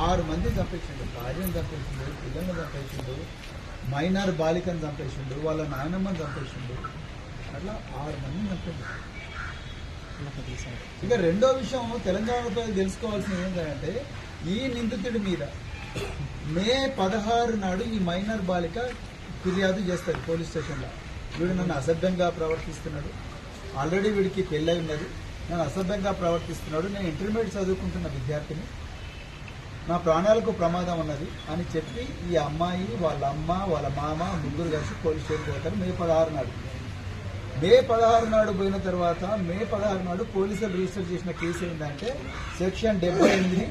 6 మంది చంపేసిండు. భార్యను చంపేసిండు, పిల్లల్ని చంపేసిండు, మైనర్ బాలికను చంపేసిండు, వాళ్ళ నాయనమ్మని చంపేసిండు. అట్లా 6 మందిని చంపేసిండు. ఇక రెండో విషయం తెలంగాణ ప్రజలు తెలుసుకోవాల్సింది ఏంటంటే ఈ నిందితుడి మీద మే 16 నాడు ఈ మైనర్ బాలిక ఫిర్యాదు చేస్తారు పోలీస్ స్టేషన్లో. వీడు నన్ను అసభ్యంగా ప్రవర్తిస్తున్నాడు, ఆల్రెడీ వీడికి పెళ్ళై ఉన్నది, నన్ను అసభ్యంగా ప్రవర్తిస్తున్నాడు, నేను ఇంటర్మీడియట్ చదువుకుంటున్న విద్యార్థిని, నా ప్రాణాలకు ప్రమాదం ఉన్నది అని చెప్పి ఈ అమ్మాయి వాళ్ళ అమ్మ వాళ్ళ మామ ముగ్గురు కలిసి పోలీస్ స్టేషన్కి పోతారు మే 16 నాడు. మే 16 నాడు పోయిన తర్వాత మే 16 నాడు పోలీసులు రిజిస్టర్ చేసిన కేసు ఏంటంటే section 78,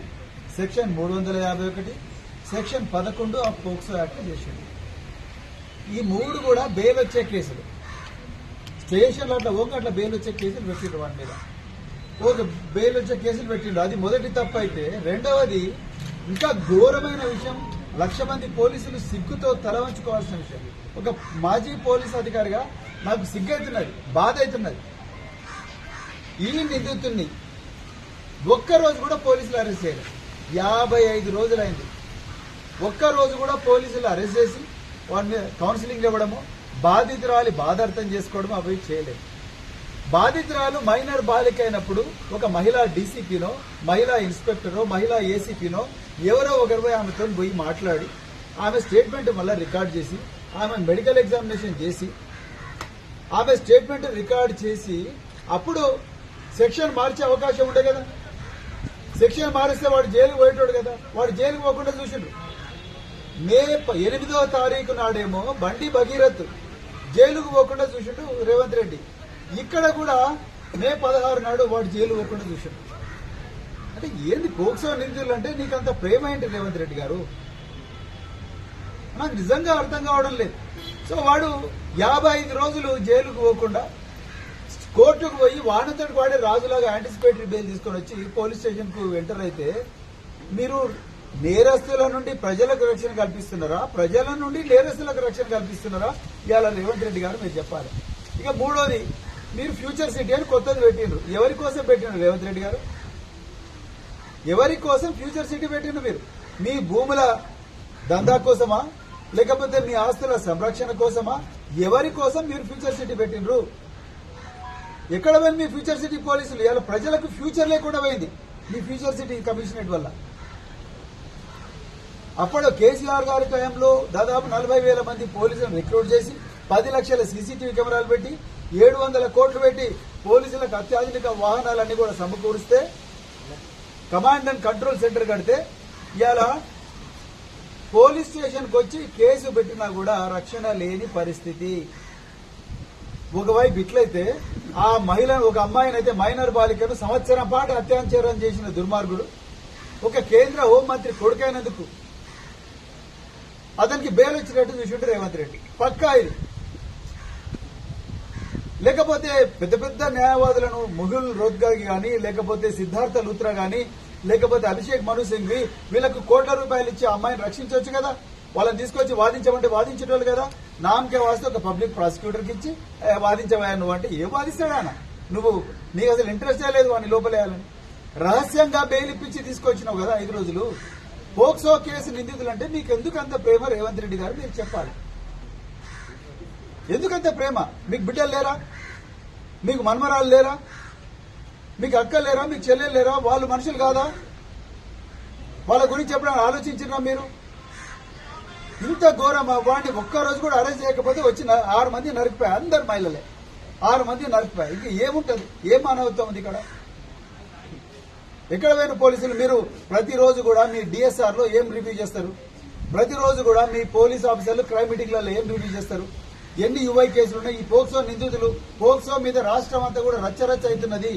section 351, section 11 of POCSO act చేసింది. ఈ 3 కూడా బెయిల్ వచ్చే కేసులు. స్టేషన్లో అట్లా అట్లా బెయిల్ వచ్చే కేసులు పెట్టిండ్రు, వాడి మీద బెయిల్ వచ్చే కేసులు పెట్టిండ్రు. అది మొదటి తప్పు అయితే, రెండవది ఇంకా ఘోరమైన విషయం, 1,00,000 మంది పోలీసులు సిగ్గుతో తల వంచుకోవాల్సిన విషయం. ఒక మాజీ పోలీస్ అధికారిగా నాకు సిగ్గవుతున్నది, బాధ అవుతున్నది. ఈ నిందితుడిని ఒక్కరోజు కూడా పోలీసులు అరెస్ట్ చేయలేదు. 55 రోజులైంది. ఒక్కరోజు కూడా పోలీసులు అరెస్ట్ చేసి వాడి మీద కౌన్సిలింగ్ ఇవ్వడము, బాధితురాలి బాధ అర్థం చేసుకోవడము అవి చేయలేదు. బాధితురాలు మైనర్ బాలిక అయినప్పుడు ఒక మహిళా డీసీపీనో, మహిళా ఇన్స్పెక్టరో, మహిళా ఏసీపీనో ఎవరో ఒకరిపై ఆమెతో పోయి మాట్లాడి ఆమె స్టేట్మెంట్ మళ్ళీ రికార్డ్ చేసి, ఆమె మెడికల్ ఎగ్జామినేషన్ చేసి, ఆమె స్టేట్మెంట్ రికార్డ్ చేసి అప్పుడు సెక్షన్ మార్చే అవకాశం ఉండే కదా. సెక్షన్ మారిస్తే వాడు జైలుకు పోయేటోడు కదా, వాడు జైలుకు పోకుండా చూసిండ్రు. మే 8వ తారీఖు నాడేమో బండి భగీరథ్ జైలుకు పోకుండా చూసిండు రేవంత్ రెడ్డి. ఇక్కడ కూడా మే 16 నాడు వాడు జైలు పోకుండా చూసిండు. అంటే ఏంది పోక్సో నిందితులు అంటే నీకంత ప్రేమ ఏంటి రేవంత్ రెడ్డి గారు? నాకు నిజంగా అర్థం కావడం లేదు. సో వాడు 55 రోజులు జైలుకు పోకుండా కోర్టుకు పోయి వాడితోటి వాడే రాజులాగా యాంటిసిపేటరీ బెయిల్ తీసుకొని వచ్చి పోలీస్ స్టేషన్ కు ఎంటర్ అయితే మీరు నేరస్తుల నుండి ప్రజలకు రక్షణ కల్పిస్తున్నారా, ప్రజల నుండి నేరస్తులకు రక్షణ కల్పిస్తున్నారా? ఇవాళ రేవంత్ రెడ్డి గారు మీరు చెప్పాలి. ఇక మూడోది, మీరు ఫ్యూచర్ సిటీ అని కొత్తది పెట్టిండ్రు. ఎవరి కోసం పెట్టిండ్రు రేవంత్ రెడ్డి గారు? ఎవరి కోసం ఫ్యూచర్ సిటీ పెట్టిండ్రు? మీరు మీ భూముల దందా కోసమా, లేకపోతే మీ ఆస్తుల సంరక్షణ కోసమా? ఎవరి కోసం మీరు ఫ్యూచర్ సిటీ పెట్టిండ్రు? ఎక్కడ పోయింది మీ ఫ్యూచర్ సిటీ పోలీసులు? ఇవాళ ప్రజలకు ఫ్యూచర్ లేకుండా పోయింది మీ ఫ్యూచర్ సిటీ కమిషనరేట్ వల్ల. అప్పుడు కేసీఆర్ గారి టైంలో దాదాపు 40,000 మంది పోలీసులను రిక్రూట్ చేసి 10 లక్షల సీసీటీవీ కెమెరాలు పెట్టి 700 కోట్లు పెట్టి పోలీసులకు అత్యాధునిక వాహనాలన్నీ కూడా సమకూరిస్తే, కమాండ్ అండ్ కంట్రోల్ సెంటర్ కడితే ఇవాళ పోలీస్ స్టేషన్కి వచ్చి కేసు పెట్టినా కూడా రక్షణ లేని పరిస్థితి. ఒకవైపు ఇట్లయితే ఆ మహిళ ఒక అమ్మాయినైతే మైనర్ బాలికను సంవత్సరం పాటు అత్యాచారం చేసిన దుర్మార్గుడు ఒక కేంద్ర హోంమంత్రి కొడుకైనందుకు అతనికి బెయిల్ వచ్చినట్టు చూసిండు రేవంత్ రెడ్డి. పక్కా ఇది. లేకపోతే పెద్ద పెద్ద న్యాయవాదులను ముగుల్ రోత్గాకి కానీ, లేకపోతే సిద్ధార్థ లూత్రా కానీ, లేకపోతే అభిషేక్ మను సింఘ్వి వీళ్ళకు కోట్ల రూపాయలు ఇచ్చి అమ్మాయిని రక్షించవచ్చు కదా. వాళ్ళని తీసుకొచ్చి వాదించమంటే వాదించేటోళ్ళు కదా. నామకే వాస్తే ఒక పబ్లిక్ ప్రాసిక్యూటర్కి ఇచ్చి వాదించవా నువ్వు అంటే ఏం వాదిస్తాడా? నువ్వు నీకు అసలు ఇంట్రెస్టే లేదు వాడిని లోపలేయాలని. రహస్యంగా బెయిల్ ఇప్పించి తీసుకొచ్చినావు కదా 5 రోజులు. పోక్సో కేసు నిందితులంటే మీకు ఎందుకంత ప్రేమ రేవంత్ రెడ్డి గారు? మీరు చెప్పాలి. ఎందుకంత ప్రేమ? మీకు బిడ్డలు లేరా? మీకు మన్మరాలు లేరా? మీకు అక్కలు లేరా? మీకు చెల్లెలు లేరా? వాళ్ళు మనుషులు కాదా? వాళ్ళ గురించి ఎప్పుడైనా ఆలోచించినా మీరు? ఇంత ఘోరం. వాడిని ఒక్కరోజు కూడా అరెస్ట్ చేయకపోతే వచ్చి 6 మంది నరికిపోయాయి. అందరు మహిళలే 6 మంది నరికిపోయాయి. ఇంక ఏముంటది? ఏం మానవత్వం ఉంది ఇక్కడ? ఎక్కడ పోయిన పోలీసులు? మీరు ప్రతిరోజు కూడా మీ డిఎస్ఆర్ లో ఏం రివ్యూ చేస్తారు? ప్రతిరోజు కూడా మీ పోలీస్ ఆఫీసర్లు క్రైమ్ మీటింగ్లలో ఏం రివ్యూ చేస్తారు? ఎన్ని యువై కేసులు ఉన్నాయి? ఈ పోక్సో నిందితులు, పోక్సో మీద రాష్ట్రం అంతా కూడా రచ్చరచ్చ అవుతున్నది.